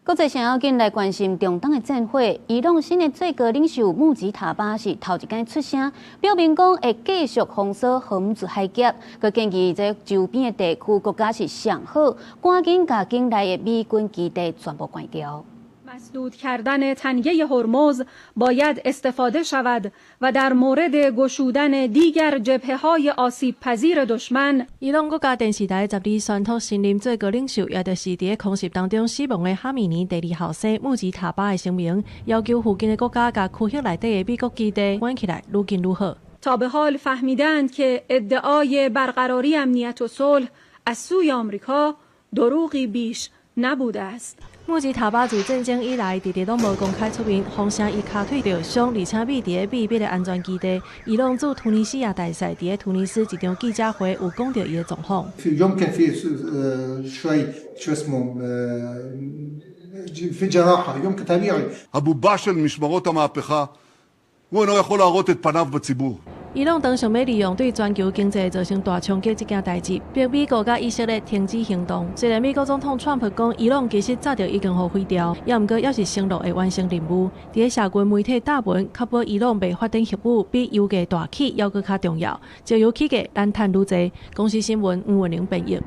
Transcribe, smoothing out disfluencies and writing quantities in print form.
國際上要緊來關心中東的戰火。伊朗新的最高領袖穆吉塔巴是頭一天出聲，表明講會繼續封鎖荷姆茲海峽，佮建議這周邊的地區國家是上好，趕緊把境內的美軍基地全部關掉。مسدود کردن تنگه هرمز باید استفاده شود و در مورد گشودن دیگر جبهه‌های آسیب‌پذیر دشمن。伊朗國家電視台12宣布新任最高領袖，也就是在空襲當中死亡的哈米尼第二後生穆吉塔巴的聲明，要求附近的國家把區域內底的美國基地關起來，愈緊愈好。تا به حال فهمیدند که ادعای برقراری امنیت و صلح از سوی آمریکا دروغی بیش نبوده است。穆吉塔巴自戰爭以來，直都無公開出面，風聲伊腳腿着傷，而且秘佇秘密的安全基地。伊朗駐突尼西亞大使佇突尼斯一場記者會有講到伊的狀況。يمكن شوي شو اسمه في جراحة يمكن طبيعي. אבו באשל משמרות המהפכה הוא אינו יכול להראות את פניו בציבור. 伊朗當想要利用對全球經濟造成大衝擊這件代誌，逼美國甲以色列停止行動。雖然美國總統川普講，伊朗其實早就已經予毀掉，也毋過要是承諾會完成任務。佇社群媒體大文確保伊朗未發展核武，比油價大起還佫較重要。石油起價咱趁愈濟。公視新聞吳文玲編譯。